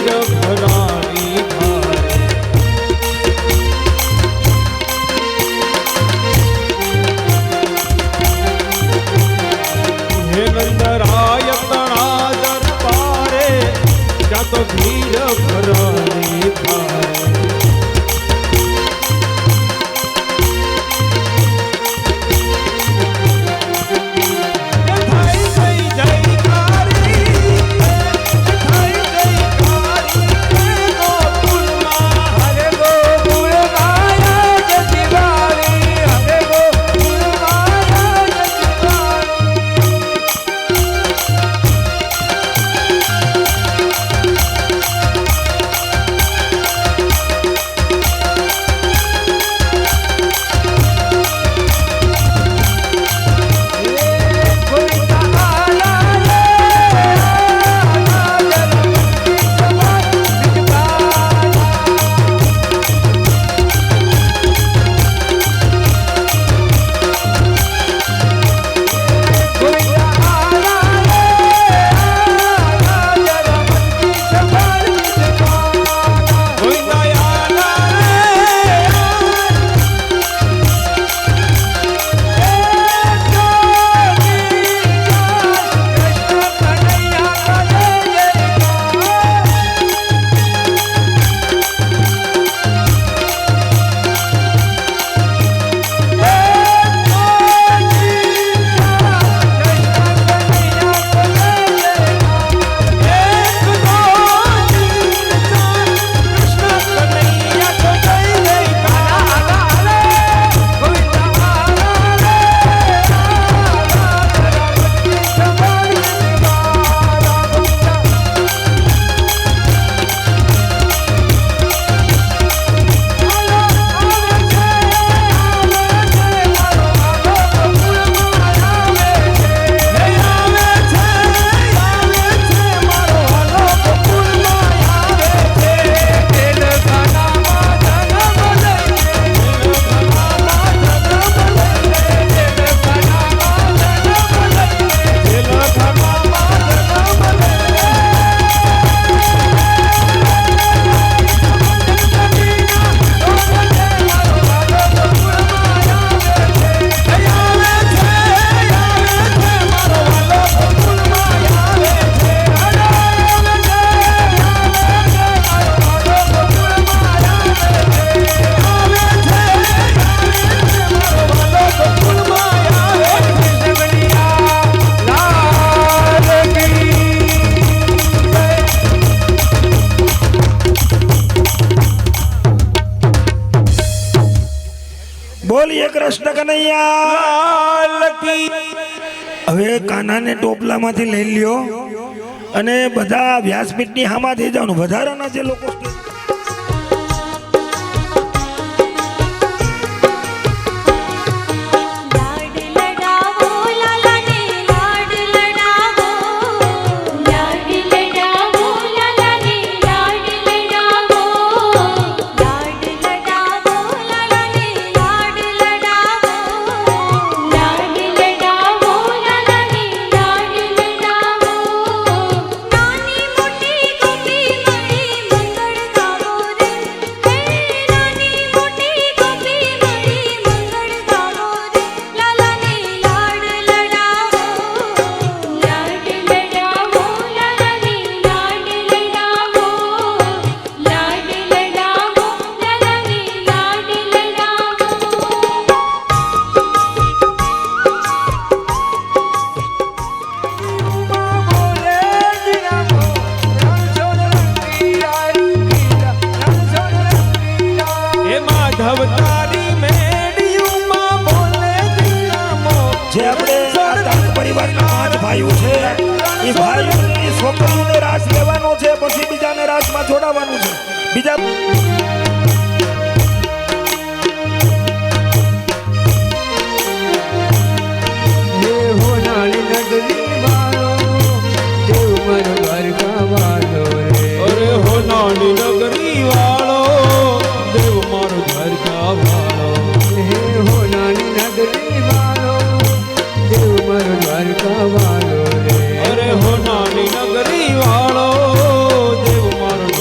ધીર ભરાણી ભારે હે નંદરાય તણા દરબારે ત્યાં તો ધીર ભરાણી ભારે બોલીએ કૃષ્ણ કનૈયા કી। હવે કાનાને ટોપલામાંથી લઈ લ્યો અને બધા વ્યાસપીઠની હામાં થઈ જવાનું। વધારાના જે લોકો રાસ લેવાનો છે, પછી બીજાને રાસમાં જોડાવાનું છે। બીજા અરે હો નાની નગરી વાળો દેવ મારો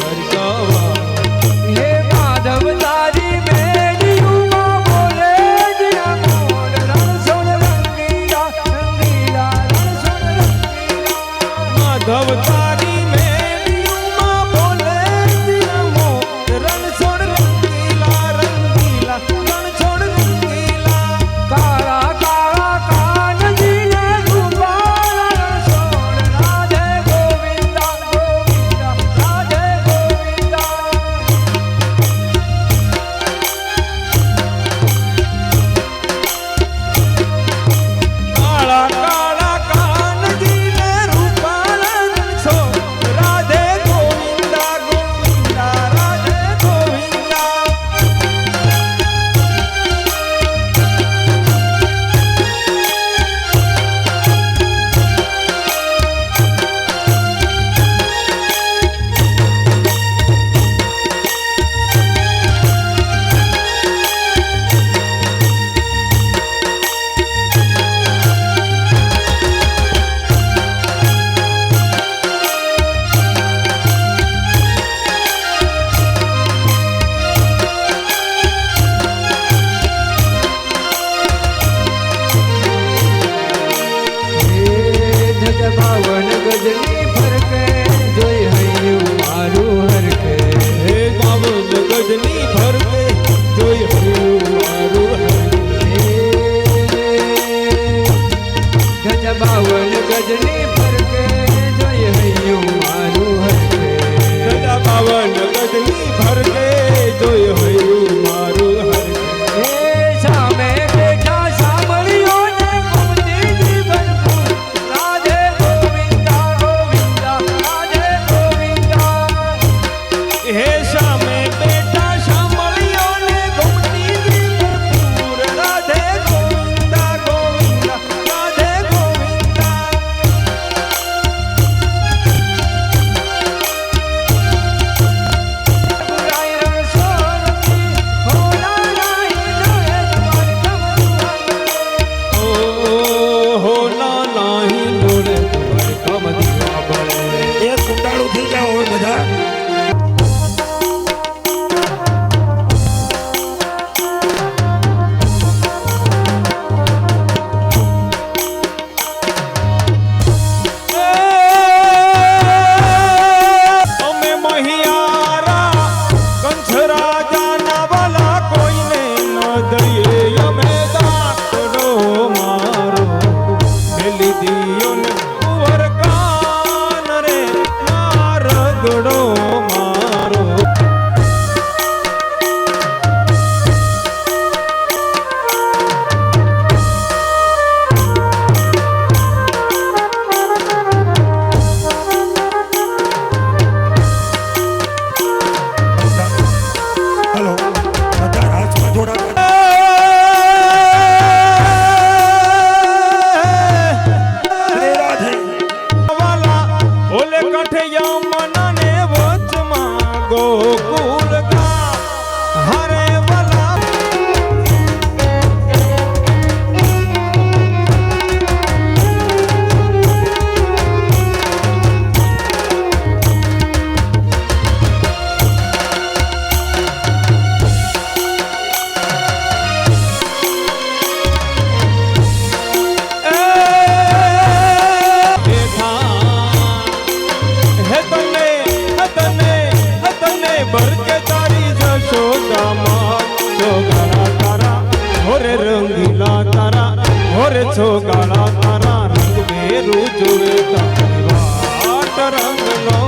ખબર કે તારી જશોદામાં ચોગાળા તારા હોરે રંગીલા તારા હોરે ચોગાળા તારા રંગ બેરું જોવે તારી વાટ રંગલો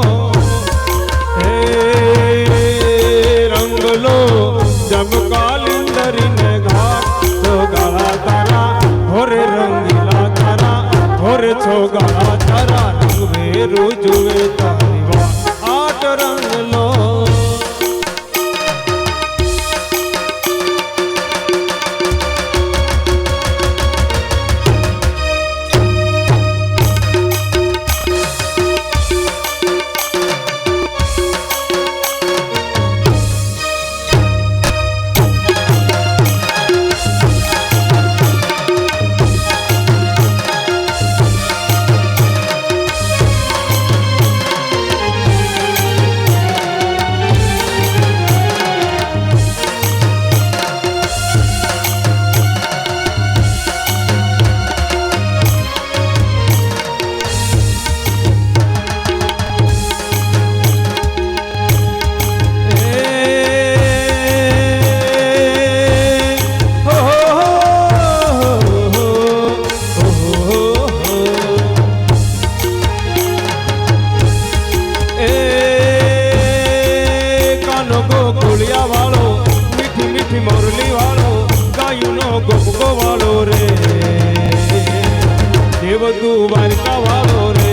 હે રંગલો જબ કાલિંદરીને ઘાટ ચોગાળા તારા હોરે રંગીલા તારા હોરે ચોગાળા તારા રંગ બેરું જોવે તારી વાટ રંગલો મોરલી વાળો ગાયુનો ગોપકો વાળો રે દેવદુ દ્વારકા વાળો રે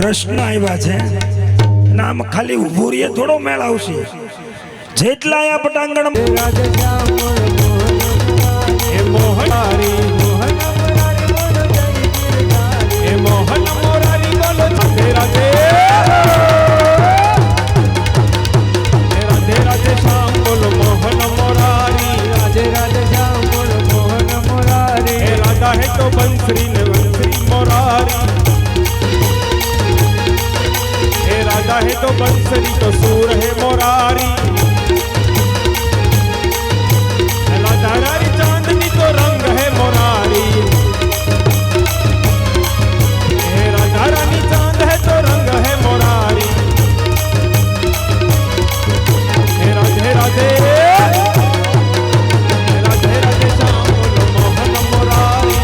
કૃષ્ણ આવ્યા છે નામ ખાલી ઊભું રહીએ થોડો મેળ આવશે જેટલા અહીંયા પટાંગણ એ મોહનારી એ મોહન મોરારી બોલો રાધે રાધે રાધે રાધે શ્યામ બોલો મોહન મોરારી રાધે રાધે શ્યામ બોલો મોહન મોરારી એ રાધા હે તો બંસરી ને બંસરી મોરારી એ રાધા હે તો બંસરી તો सूर है मोरारी राधा रानी चांदनी तो रंग है मोरारी राधा रानी चांद है तो रंग है मोरारी राधे राधे राधे राधे श्याम बोलो मोहन मोरारी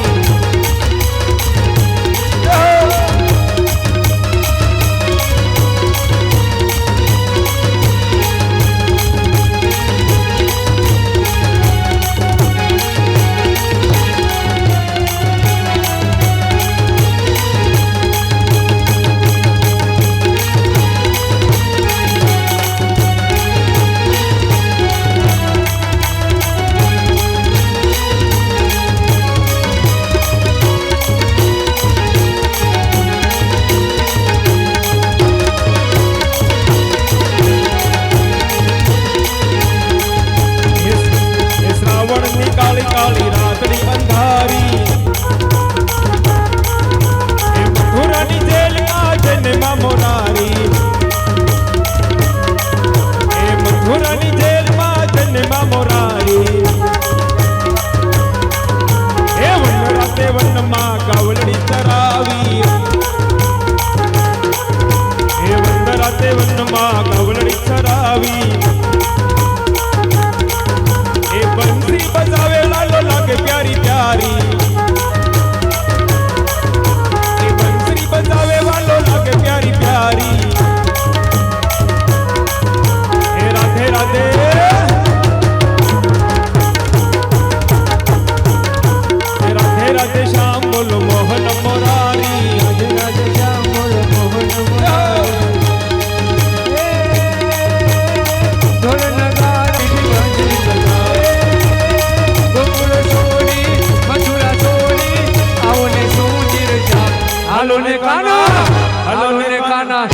काली काली रातड़ी अंधारी मथुरानी जेल का जन्मा मोरारी मथुरानी जेल में जन्मा मोरारी वन राते वन मां कावलड़ी चरावी वन राते वन मां कावलड़ी चरावी बंसी बजावे लालो लागे प्यारी प्यारी बंसी बजावे वालो लागे प्यारी प्यारी राधे राधे राधे राधे श्याम बोलो मोहन मोरारी राधे राधे श्याम बोलो मोहन मोरारी હાલો ને કાના હાલો ને કાના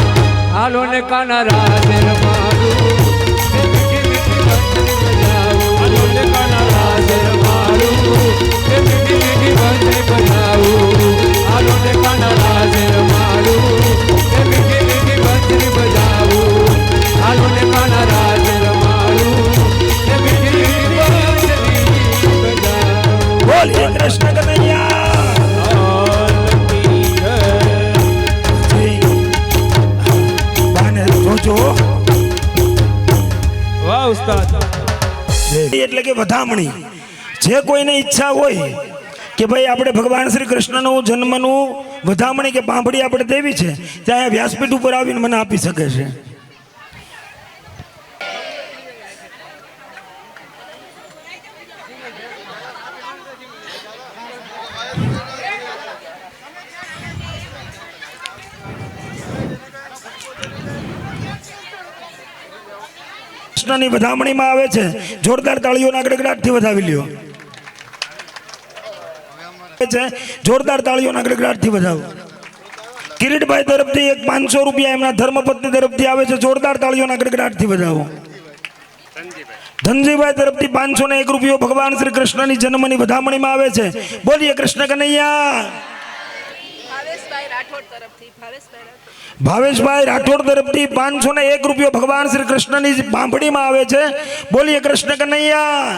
હાલો ને કાના રાધે રમાડું મીઠી મીઠી બંસરી બજાવું હાલો ને કાના રાધે રમાડું મીઠી મીઠી બંસરી બજાવું હાલો ને કાના રાધે રમાડું મીઠી મીઠી બંસરી બજાવું હાલો ને કાના રાધે રમાડું મીઠી મીઠી બંસરી બજાવું બોલીએ કૃષ્ણ કનૈયા વાહ ઉસ્તાદ એટલે કે વધામણી જે કોઈને ઈચ્છા હોય કે ભાઈ આપણે ભગવાન શ્રી કૃષ્ણનું જન્મનું વધામણી કે પાંભડી આપણે દેવી છે ત્યાં વ્યાસપીઠ ઉપર આવીને મને આપી શકે છે કૃષ્ણની વધામણીમાં આવે છે જોરદાર તાળીઓના ગડગડાટથી વધાવી લ્યો છે જોરદાર તાળીઓના ગડગડાટથી વધાવો કિરીટભાઈ તરફથી એક 500 રૂપિયા એમના ધર્મપત્ની તરફથી આવે છે જોરદાર તાળીઓના ગડગડાટથી વધાવો ધનજીભાઈ તરફથી 501 રૂપિયો ભગવાન શ્રી કૃષ્ણની જન્મની વધામણીમાં આવે છે બોલીએ કૃષ્ણ કનૈયા ભાવેશભાઈ રાઠોડ તરફથી 501 રૂપિયો ભગવાન શ્રી કૃષ્ણની પાંભડીમાં આવે છે બોલીએ કૃષ્ણ કનૈયા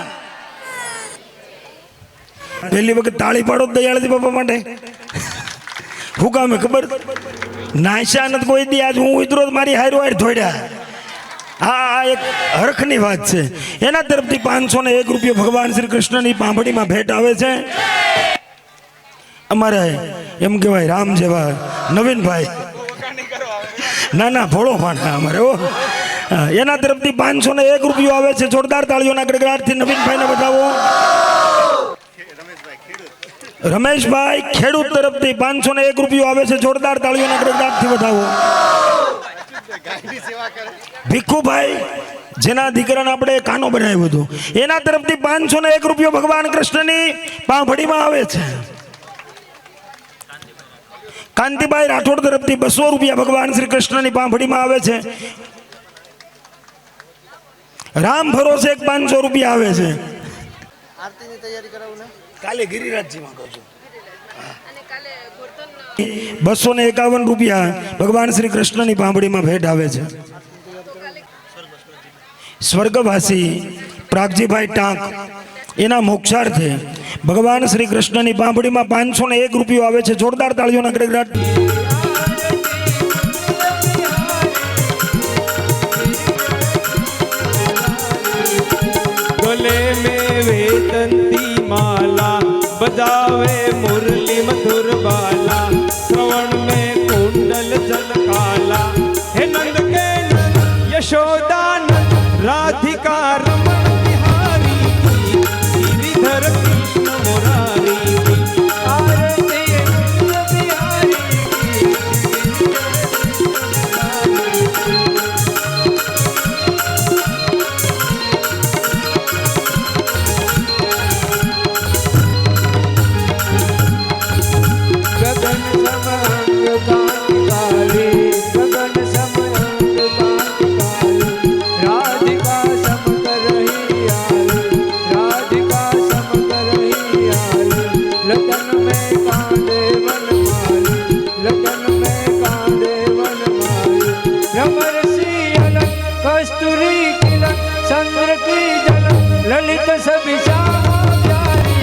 પહેલી વખત તાળી પાડો દયાળજી બાપા માટે હું કામે ખબર નાશા નથી કોઈ દી આજ હું ઉતરો મારી હારો હાર ધોડ્યા આ એક હરખની વાત છે એના તરફથી 501 રૂપિયો ભગવાન શ્રી કૃષ્ણની પાંભડીમાં ભેટ આવે છે અમારે એમ કહેવાય રામ જેવા નવીનભાઈ ના ના ભોળો પાણા અમારે એના તરફથી 501 રૂપિયો આવે છે જોરદાર તાળીઓના ગડગડાટથી નવીનભાઈને બતાવો રમેશભાઈ ખેડૂત તરફથી 501 રૂપિયો આવે છે. જોરદાર તાળીઓના ગડગડાટથી વધાવો. ભીખુભાઈ જેના દીકરાને આપણે કાનો બનાવ્યો હતો એના તરફથી 501 રૂપિયો ભગવાન કૃષ્ણની પાંભડીમાં આવે છે. કાંતિભાઈ રાઠોડ તરફથી 200 રૂપિયા ભગવાન શ્રી કૃષ્ણની પાંભડીમાં આવે છે. રામ ભરોસે 500 રૂપિયા આવે છે. આરતીની તૈયારી કરાવું ને કાલે ગિરિરાજજીમાં કહું છું. 251 રૂપિયા ભગવાન શ્રી કૃષ્ણની પાંભડીમાં ભેટ આવે છે. સ્વર્ગવાસી પ્રાગજીભાઈ ટાંક એના મોક્ષાર્થે ભગવાન શ્રી કૃષ્ણની પાંભડીમાં 501 રૂપિયો આવે છે. જોરદાર તાળીઓના ગડગડાટ. गले में वेदंती माला बजावे मुरली मधुर बाला श्रवण में कुंडल जल काला हे नंद के नंद यशोदानंद राधिका रमण बिहारी की गिरिधर कृष्ण मुरारी की आरती नंद बिहारी गगन समंग कांतिकारी गगन समंग कांतिकारी राधिका समकर रही आली राधिका समकर रही आली लगन में कांदे वनमाली लगन में कांदे वनमाली रमरसी अलग कस्तूरी किलन चंद्र की झलक ललित सभी श्यामा प्यारी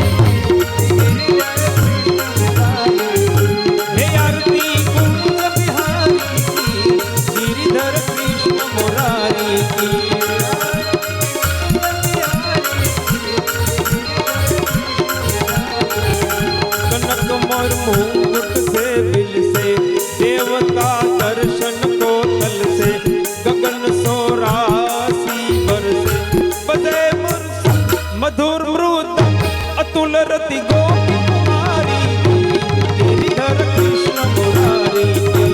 हे आरती कुंज बिहारी की गिरिधर कृष्ण मुरारी की कनक मोर मुकुट से बिल से देवता दर्शन को तल से गगन सोरासी बरसे बजे मुरस मधुर मृदंग अतुल रति गोपी कुमारी की गिरिधर कृष्ण मुरारी की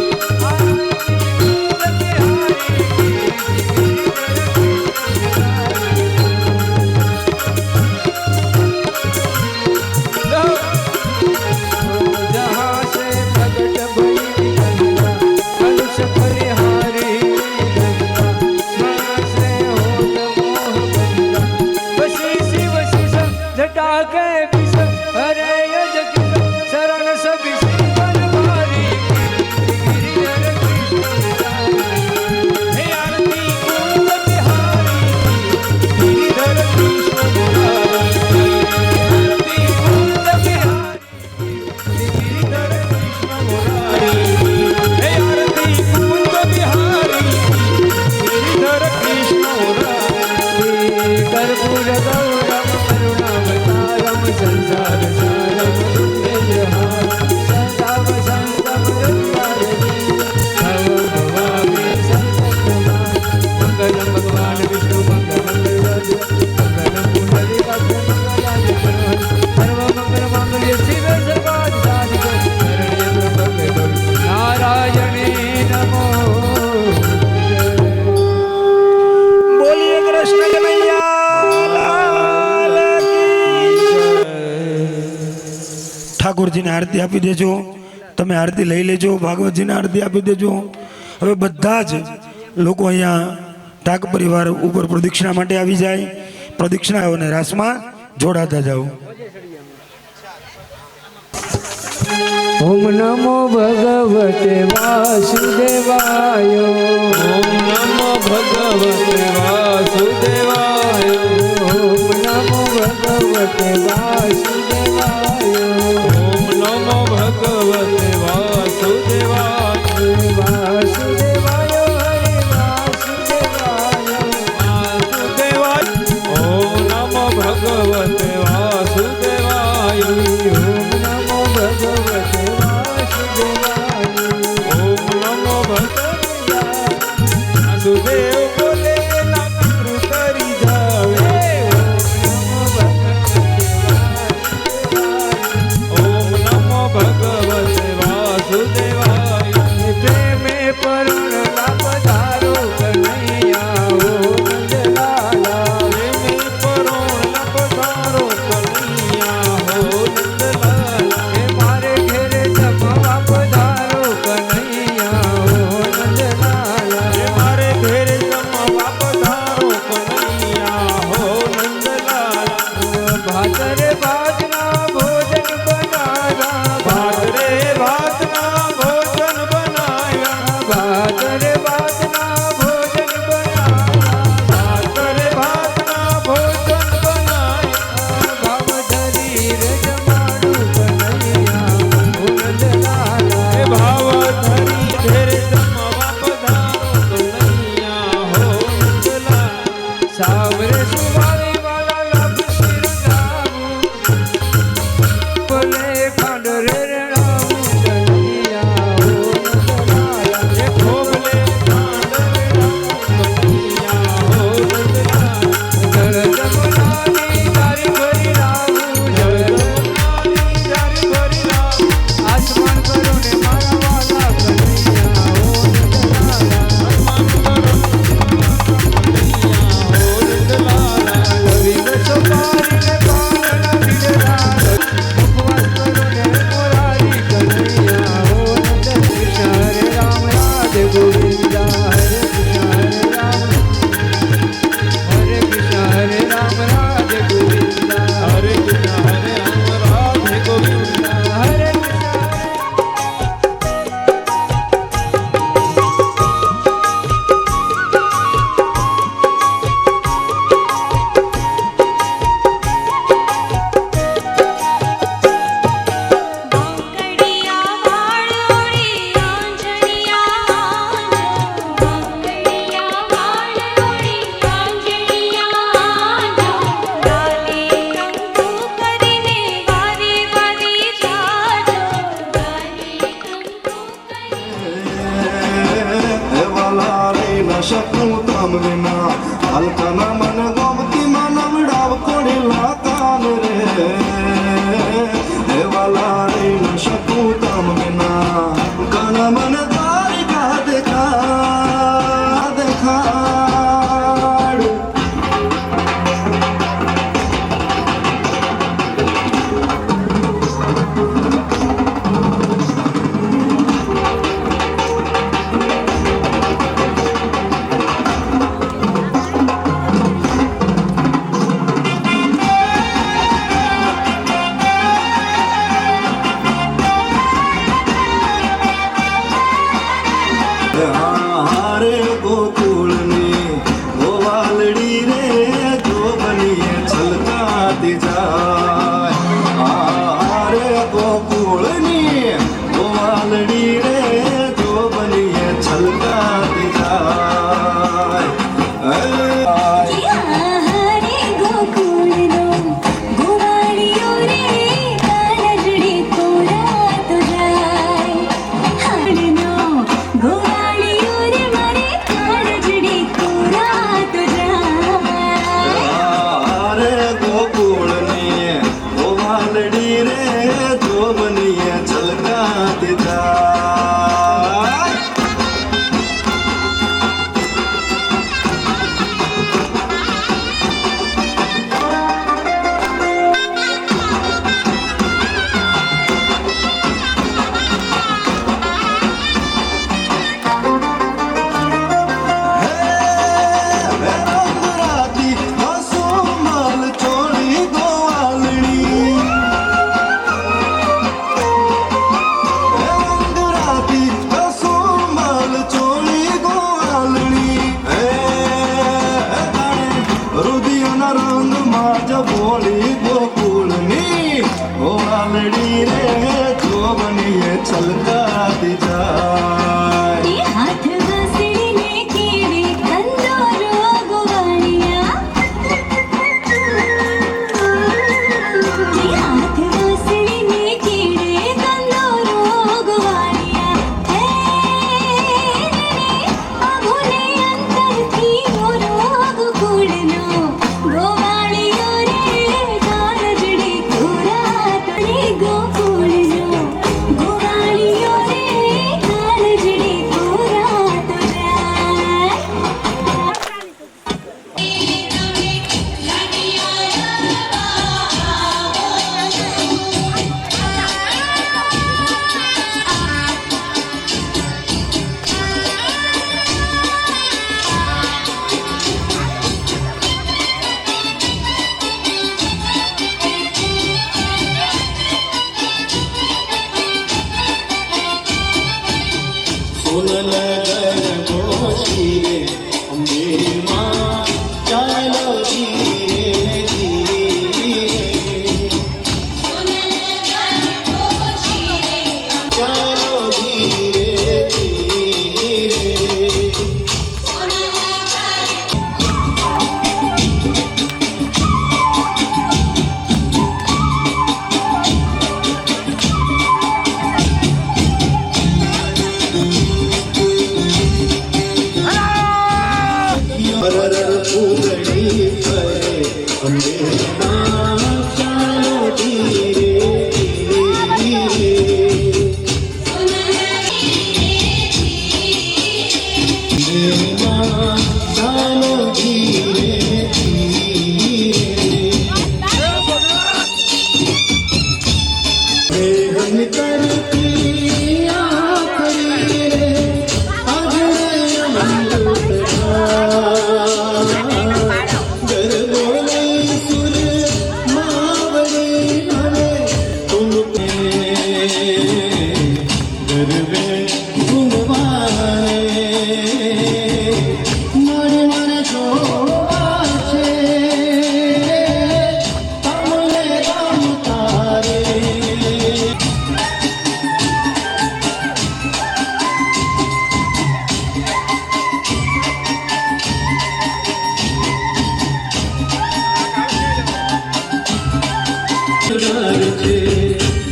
जहाँ से प्रकट भई गंगा कलुष परिहारी गंगा स्मरण से होत मोह गंगा वशी शिव शिष जटा के विष हरे यज किस शरण सभी श्री बनवारी गिरिधर कृष्ण हे आरती कुंज बिहारी की गिरिधर कृष्ण मुरारी की आरती कुंज बिहारी गिरिधर कृष्ण मुरारी की हे आरती कुंज बिहारी गिरिधर कृष्ण मुरारी कर्पूर गौरम करुणावतारम संसार सारम भुजहार सदा वसंतम हृदयारविंद भव भवामि संततमां मंगलम भगवान विष्णु मंगलम गरुड़ मंगलम पुंडरीकाक्ष मंगलानि मनोहर सर्वमंगल मांगल्ये शिवे सर्वार्थ साधिके शरण्ये त्र्यंबके गौरी नारायणे नमोस्तुते। બોલીએ કૃષ્ણ કનૈયા લાલ કી જય. ઠાકોરજીને આરતી આપી દેજો. તમે આરતી લઈ લેજો. ભાગવતજીને આરતી આપી દેજો. હવે બધા જ લોકો અહીંયા ઠાક પરિવાર ઉપર પ્રદક્ષિણા માટે આવી જાય. પ્રદક્ષિણાઓને રાસમાં જોડાતા જાઓ. ओम नमो भगवते वासुदेवाय ओम नमो भगवते वासुदेवाय ओम नमो भगवते वासुदेवाय ओम नमो भगवते वासुदेवाय वासुदेवाय हरे वासुदेवाय वासुदेवाय ओम नमो भगवते वासुदेवाय ओम नमो भगवते वासुदेवाय ओम नमो भगवते वासुदेव बोले હલકાના મન ગોમતી માં નવડાવ કોડેલા કાન રે હે વાલા રહી ન શકું તમ વિના કાના મન તારી કા દેખાડ હારે ગોકુળની ગોવાલડી રે જો બનીએ છલકાતી જાય હારે ગોકુળની ગોવાલડી રે જો બનીએ છલકાતી જાય હરે ગોકુળનો ગોવાળિયો રે કાનજડી કોરાત જાય હરનો ગોવાળિયો રે મારે કાનજડી કોરાત જાય હારે ગોકુળની ગોવાલડી રે જો બનીએ છલકાતી જાય રંગરાતી હસો માલ ચોળી ગોવાલડી રંગરાતી હસો માલ ચોળી ગોવાલડી રુદિયાના રંગમાં જ બોલી ગોકુળની ગોવાલડી રે જો બનીએ છલકાતી જાય એ હાથ ઘસીને કેવે કંદોરો ગોવાળિયા એ હાથ ઘસીને કેવે કંદોરો ગોવાળિયા હે આભુને અંતરથી રોગ કુળનો ગોવાળિયો રે કાનજડી કોરાત રે ગોકુળનો ગોવાળિયો રે કાનજડી કોરાત જાય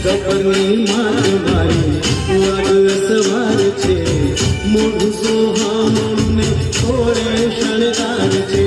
કપની માત મારી વાગ સવાર છે મોઢું સોહામણ ને થોડે શણગાર છે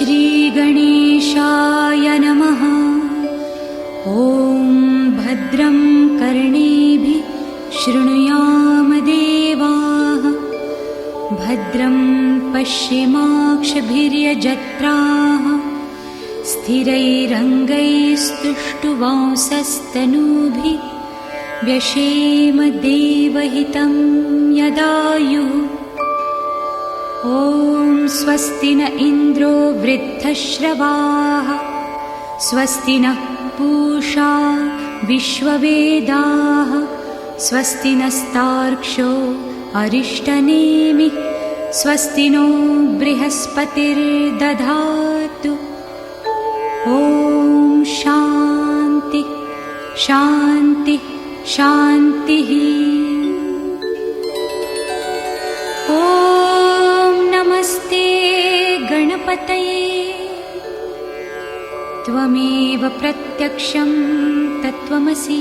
श्रीगणेशाय नमः। ॐ भद्रं कर्णेभिः शृणुयाम देवाः, भद्रं पश्येमाक्षभिर्यजत्राः, स्थिरैरङ्गैस्तुष्टुवांसस्तनूभिः व्यशेम देवहितं यदायुः। ॐ स्वस्ति न इन्द्रो वृद्धश्रवाः, स्वस्ति नः पूषा विश्ववेदाः, स्वस्ति नस्तार्क्ष्यो अरिष्टनेमिः, स्वस्ति नो बृहस्पतिर्दधातु। ॐ शान्ति शान्ति शान्तिः। ॐ नमस्ते गणपतये। त्वमेव प्रत्यक्षं तत्त्वमसि,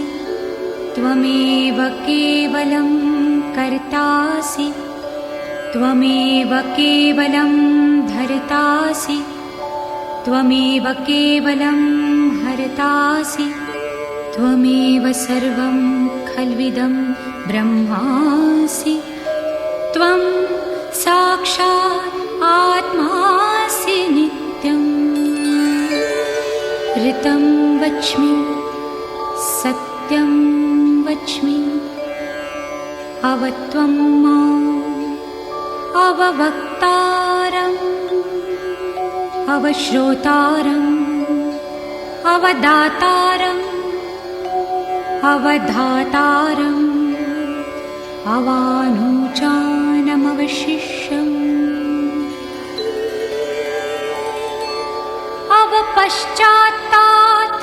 त्वमेव केवलं कर्तासि, त्वमेव केवलं धर्तासि, त्वमेव केवलं हर्तासि, त्वमेव सर्वं खल्विदं ब्रह्मासि। त्वं साक्षात् आत्मासि नित्यम्। ऋतं वच्मि सत्यं वच्मि, अवत्वं माम् अववक्तारम्, अवश्रोतारम्, अवदातारम्, अवधातारम्, अवानुचानमवशिष्यम्, अवपश्चात्तात्,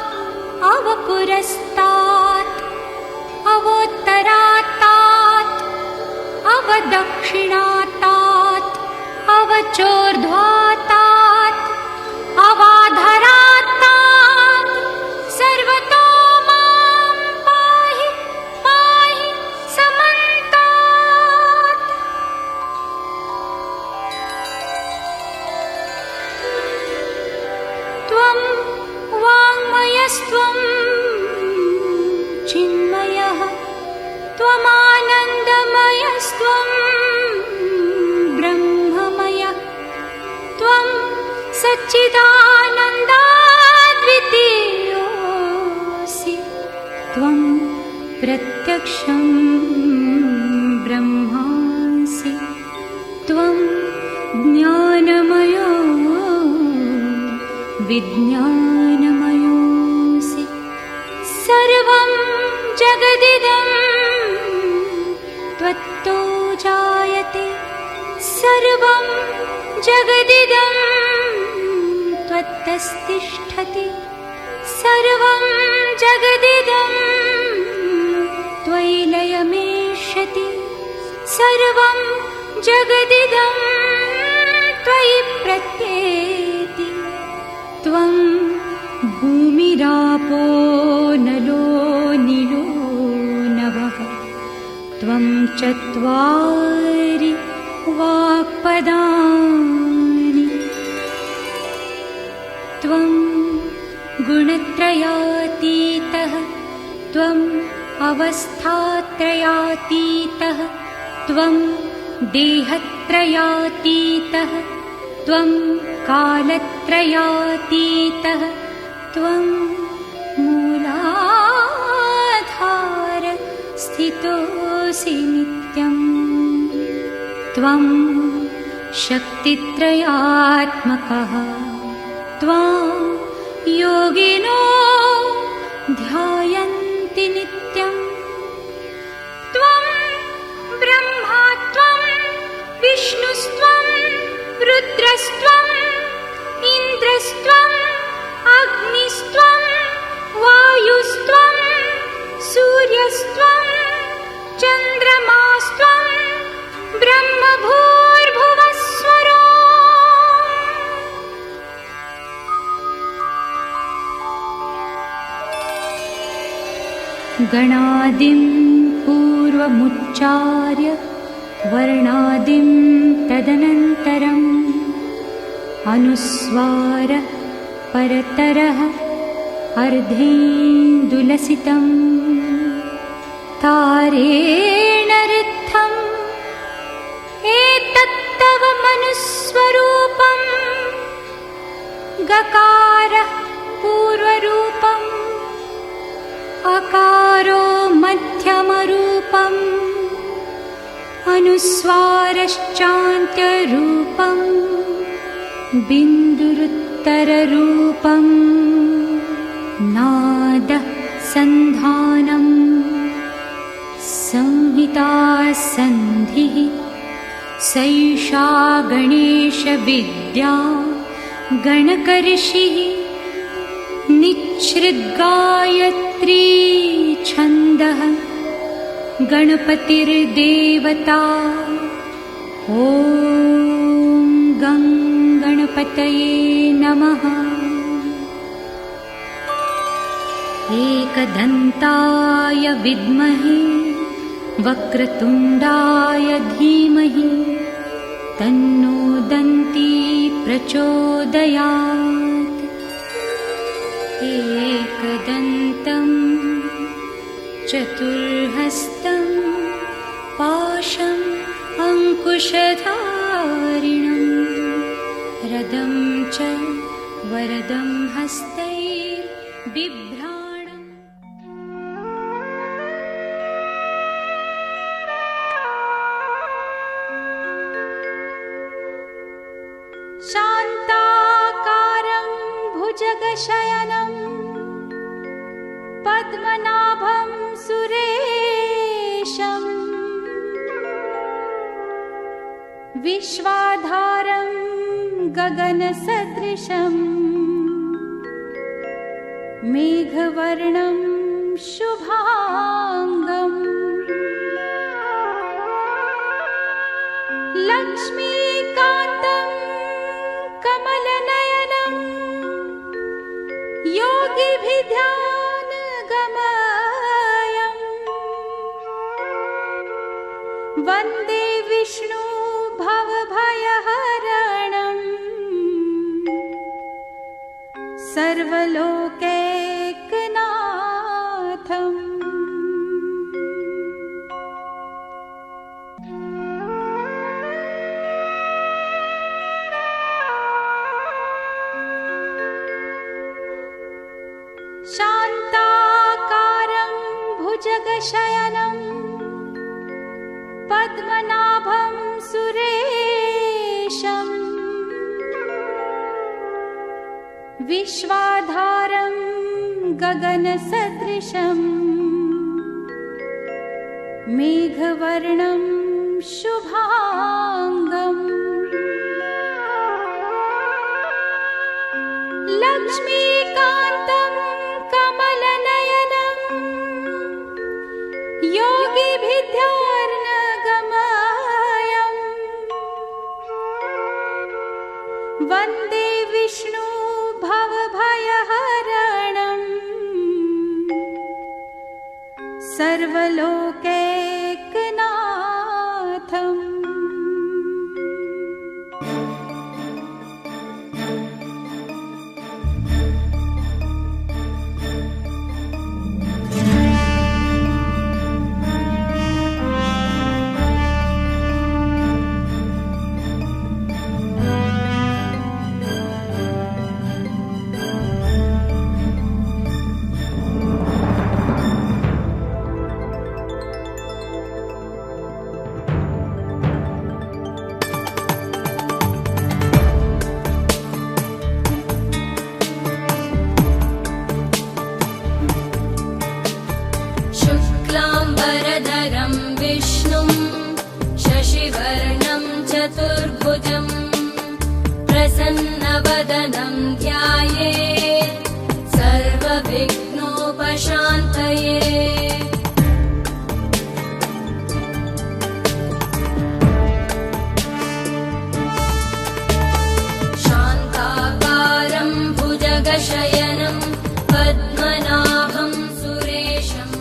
अवपुरस्तात्, अवोत्तरात्तात्, अवदक्षिणात्तात्, अवचोर्ध्वात्तात्, अवाधरात्तात्, सर्वतो मां पाहि पाहि समन्तात्। त्वं वाङ्मयस्त्वं चिन्मयः, त्वमानन्दमयस्त्वं ब्रह्ममयः, त्वं सच्चिदानन्दाद्वितीयोऽसि, त्वं प्रत्यक्षं ब्रह्मासि, त्वं ज्ञानमयो विज्ञानमयोऽसि। सर्वं जगदिदं त्वत्तो जायते, सर्वं जगदिदं त्वत्तस्तिष्ठति, सर्वं जगदिदं त्वयि लयमेष्यति, सर्वं जगदिदं त्वयि प्रत्येति। त्वं भूमिरापो नलो निलो नभः, त्वं चत्वारि वाक्पदानि, त्वं गुणत्रयातीतः, त्वम् अवस्थात्रयातीतः, त्वं देहत्रयातीतः, त्वं कालत्रयातीतः, त्वं मूलाधार स्थितोऽसि नित्यम्। त्वं शक्तित्रयात्मकः, त्वां योगिनो ध्यायन्ति नित्यम्। त्वं ब्रह्मा, त्वं विष्णुस्त्वं रुद्रस्त्वं इन्द्रस्त्वं अग्निस्त्वं वायुस्त्वं सूर्यस्त्वं चन्द्रमास्त्वं ब्रह्मभूर्भुवस्वरो। गणादिं पूर्वमुच्चार्य वर्णादिं तदनन्तरं अनुस्वार परतरः अर्धेन्दुलसितं तारेण ऋद्धम् एतत्तव मनुस्वरूपम् गकारः पूर्वरूपम् अकारो मध्यमरूपम् अनुस्वारश्चान्त्यरूपम् बिन्दुरुत्तररूपम् नादः सन्धानम् संहिता सन्धिः सैषा गणेशविद्या गणकऋषिः निच्छृद्गायत्री छन्दः गणपतिर्देवता ॐ गं गणपतये नमः। एकदन्ताय विद्महे वक्रतुण्डाय धीमहि तन्नो दन्ती प्रचोदयात्। एकदन्तं चतुर्हस्तं पाशम् अंकुशधारिणं रदं च वरदं हस्तैर्बिभ्राणम्। शान्ताकारं भुजगशयनं पद्मनाभं सुरेशम् विश्वाधारं गगनसदृशम् मेघवर्णं शुभांगम् लक्ष्मीकान्तं कमलनयनं योगिभिध्यानगमयम् वन्दे विष्णु भवभयहरणम् सर्वलोकैकनाथम्। शान्ताकारं भुजगशयनं पद्मनाभं सुरेशम् विश्वाधारं गगनसदृशम् मेघवर्णं शुभांगम् लक्ष्मीकान्तं कमलनयनं योगिभिध्यानगमयम् वन्दे विष्णु भवभयहरणम् सर्वलोकैकनाथम्। शुक्लाम्बरधरं विष्णुं शशिवर्णं चतुर्भुजं प्रसन्नवदनं ध्यायेत् सर्वविघ्नोपशान्तये। शान्ताकारं भुजगशयनं पद्मनाभं सुरेशम्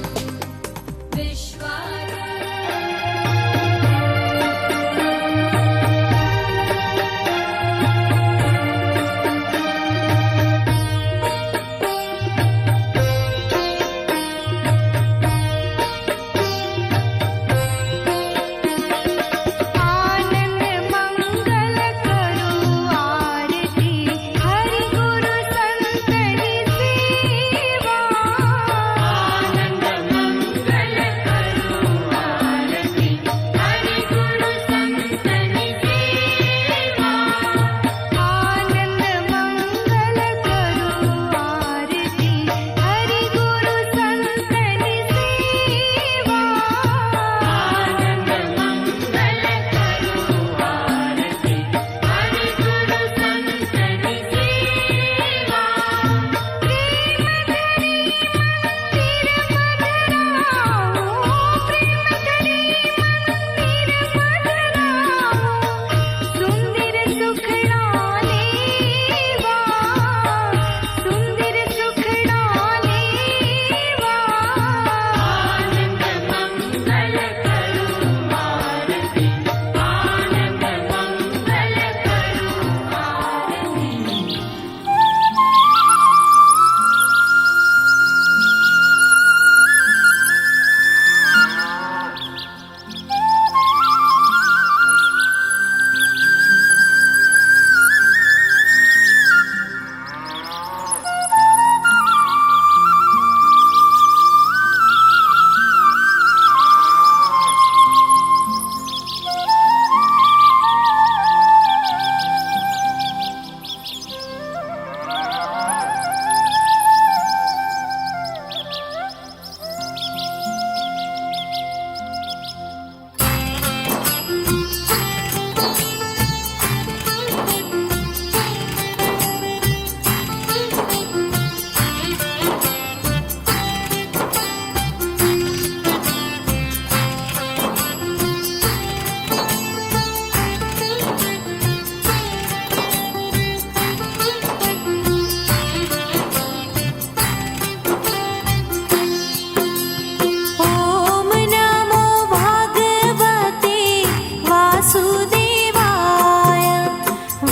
वासुदेवाय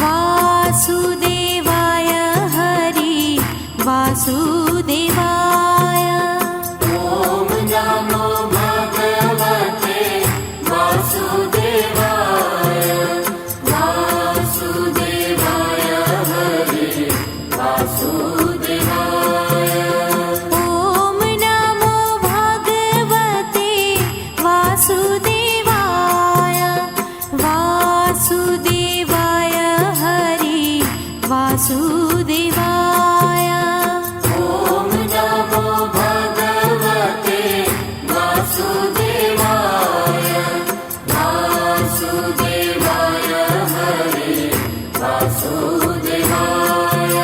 वासुदेवाय हरि वासुदेवाय ॐ नमो भगवते वासुदेवाय वासुदेवाय हरि वासुदेवाय ॐ नमो भगवते वासुदेवाय वासुदेवाय हरि वासुदेवाय ॐ नमो भगवते वासुदेवाय वासुदेवाय हरि वासुदेवाय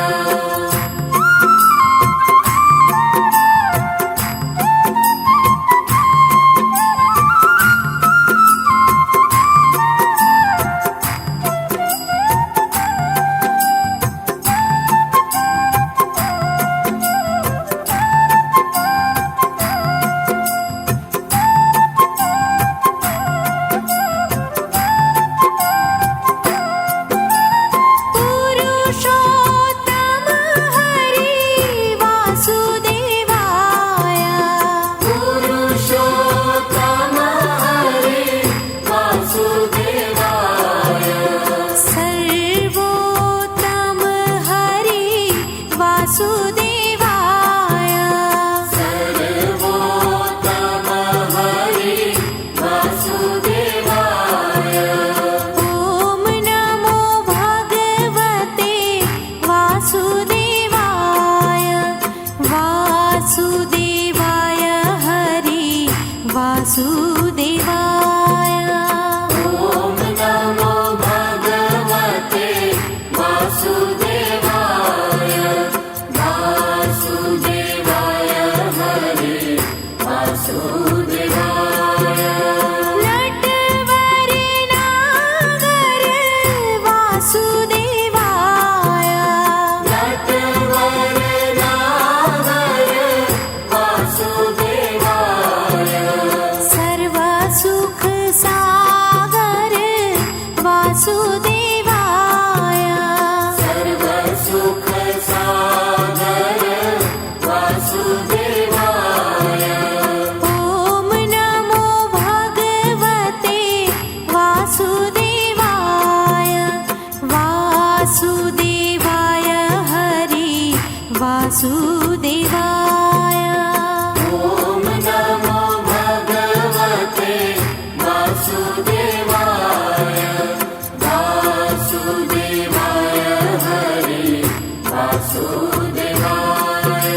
पुरुषोत्तम हरि वासुदेवाय पुरुषोत्तम हरि वासुदेवाय सर्वोत्तम हरि वासुदेवाय सर्वोत्तम हरि वासुदेवाय ॐ नमो भगवते वासुदेवाय वासुदेवाय हरि वासुदेवाय ॐ नमो भगवते वासुदेवाय वासुदेवाय हरि वासुदेवाय नटवर नागर वासुदेवाय नटवर नागर वासुदेवाय सर्वसुख सागर वासुदेवाय सर्वसुख सागर वासुदेवाय ॐ नमो भगवते वासुदेवाय वासुदेवाय हरि वासुदेवाय ॐ नमो भगवते वासुदेवाय वासुदेवाय हरि वासुदेवाय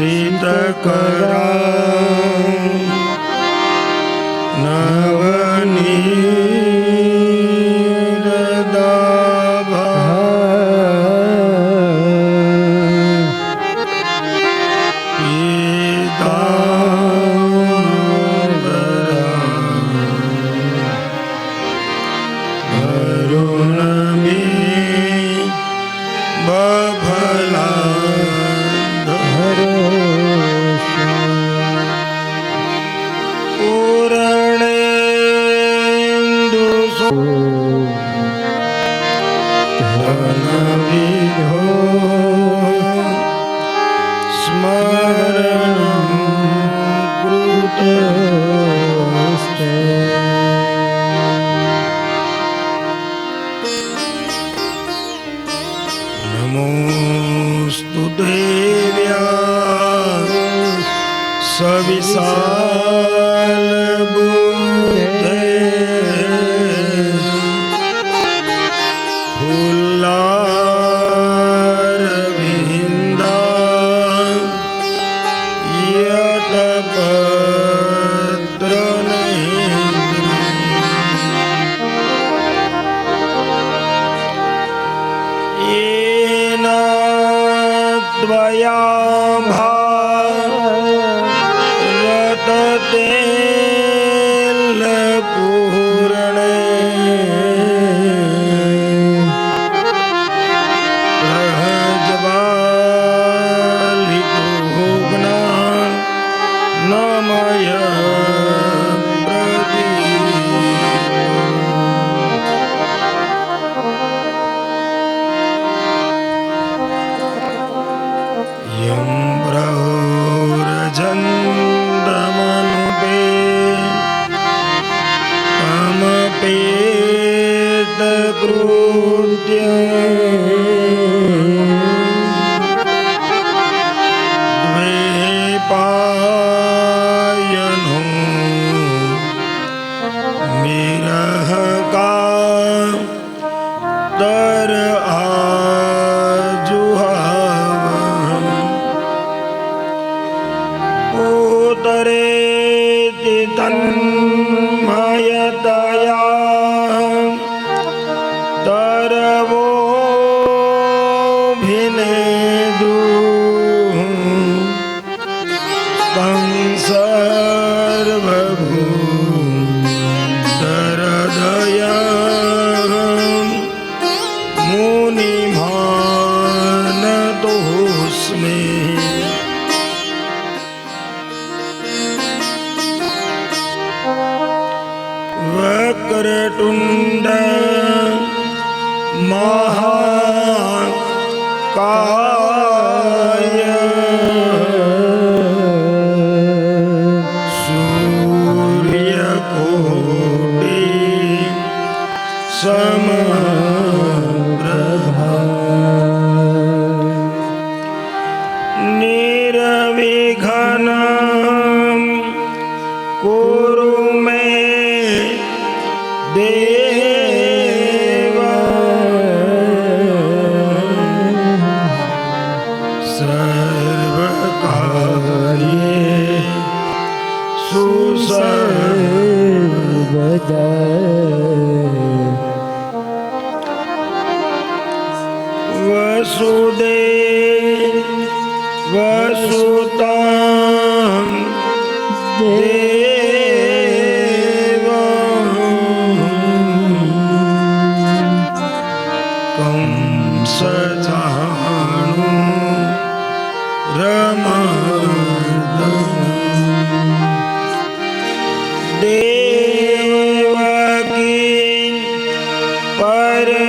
शीतकरा नवनीर વિધો સ્મરણ કૃતસ્તે નમોસ્તુ દેવ્યા સવિશાલ બુદ્ધે ફુલ્લારવિંદા યત પત્ર ત્વયા ભારતે પૂર્ણે પ્રજ્વાલિતો જ્ઞાન નમય યમ પ્રૌરજંદમનુપે તમપેત કૃત્ય દ્વૈપાયનો વિરહકા તર ઉતરેતિ તન્મયતયા તરવોభిનેદુ तं સર્વભૂતહૃદયં મુનિમાનતોસ્મિ વક્રતુંડ મહાકાય સૂર્યકોટિ સમપ્રભા નિર્વિઘ્નં કુરુ મે દેવ સર્વકાર્યે સુસર્વદા વસુદેવસુતં કંસજાણુ રમર્દન દેવકી પરમાનંદ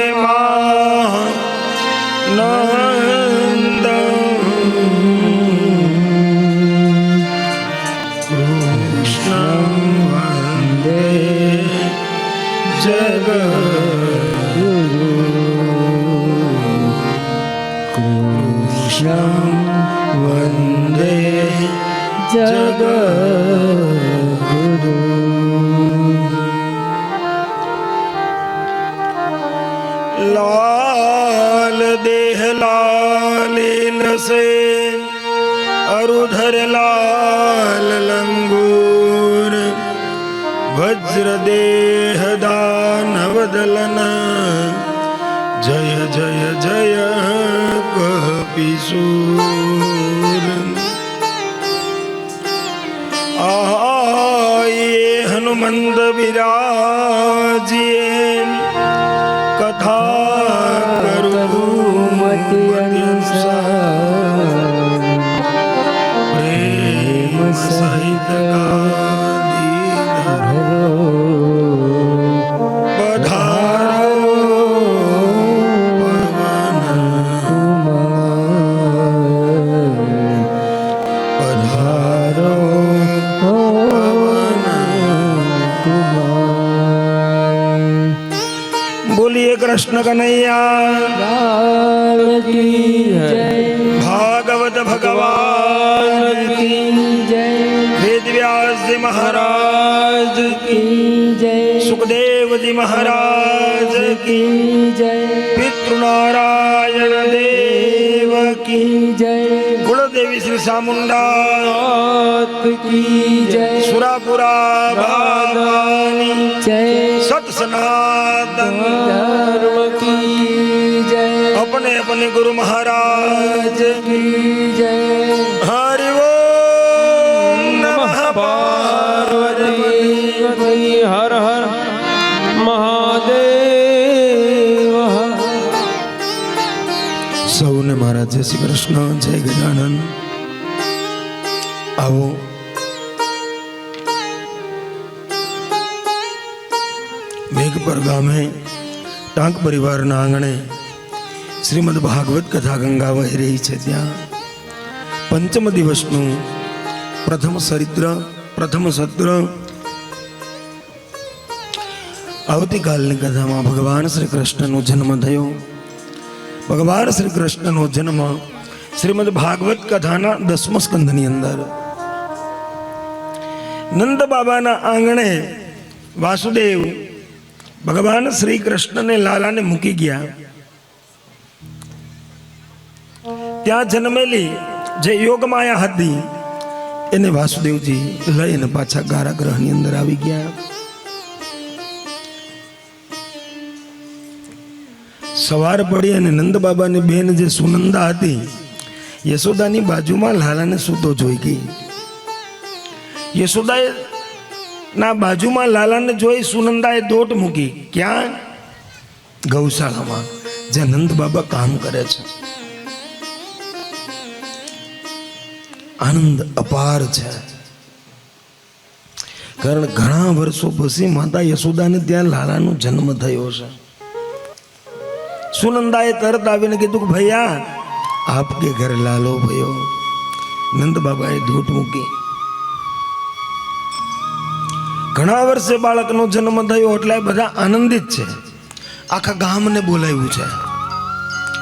કૃષ્ણ વંદે જગદ્ગુરુ કૃષ્ણ વંદે જગદ્ગુરુ લાલ દેહ લાલીન સે અરુધર લાલ લંગૂર વજ્ર દેહ દાનવદલન જય જય જય કપિસૂર આયે હનુમંત વિરાજીએ કથા કરું મતિ અનુસાર પ્રેમ સહિત ગાદી ધરો પધારો પવન કનૈયા લાલ કી જય ભાગવત ભગવાન કી જય વેદવ્યાસજી મહારાજ કી જય સુખદેવજી મહારાજ કી જય પિતૃનારાયણ દેવ કી જય કુળદેવી શ્રી ચામુંડા કી જય સુરાપુરા ભવાની જય સત સનાતન ધર્મ કી જય अपने अपने गुरु महाराज કી જય हरि ओम नमः પાર્વતી હર હર મહાદેવ સૌને મારા જય શ્રી કૃષ્ણ જય ગજાનન આવો મેઘપર ગામે ટાંક પરિવારના આંગણે શ્રીમદ ભાગવત કથા ગંગા વહી રહી છે ત્યાં પંચમ દિવસનું પ્રથમ સત્ર આવતીકાલની કથામાં ભગવાન શ્રી કૃષ્ણનો જન્મ થયો. ભગવાન શ્રી કૃષ્ણનો જન્મ શ્રીમદ ભાગવત કથાના 10મા સ્કંધની અંદર નંદ બાબાના આંગણે વાસુદેવ ભગવાન શ્રી કૃષ્ણને લાલાને મૂકી ગયા. ત્યાં જન્મેલી જે યોગમાયા હતી એને વાસુદેવજી લઈને પાછા કારાગૃહની અંદર આવી ગયા. સવાર પડી અને નંદ બાબાની બેન જે સુનંદા હતી યશોદાની બાજુમાં લાલાને સૂતો જોઈ ગઈ. યશોદાએ ના બાજુમાં લાલાને જોઈ સુનંદાએ દોટ મૂકી. ક્યાં? ગૌશાળામાં જ્યાં નંદ બાબા કામ કરે છે. આનંદ અપાર છે, કારણ ઘણા વર્ષો પછી માતા યશોદાને ત્યાં લાલાનો જન્મ થયો છે. સુનંદાએ તરત આવીને કીધું કે ભૈયા આપકે ઘર લાલો ભયો. નંદ બાબાએ ધૂટ મૂકી. ઘણા વર્ષે બાળકનો જન્મ થયો એટલે બધા આનંદિત છે. આખા ગામને બોલાવ્યું છે,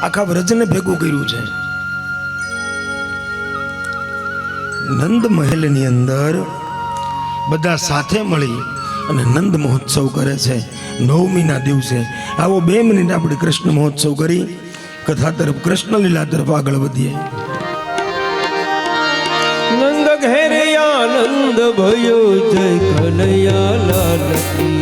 આખા વ્રજને ભેગું કર્યું છે. નંદ મહેલની અંદર બધા સાથે મળી અને નંદ મહોત્સવ કરે છે. 9મીના દિવસે આવો 2 મિનિટ આપણે કૃષ્ણ મહોત્સવ કરી કથા તરફ કૃષ્ણ લીલા તરફ આગળ વધીએ. નંદ ઘેરે આનંદ ભયો જય કનૈયા લાલ કી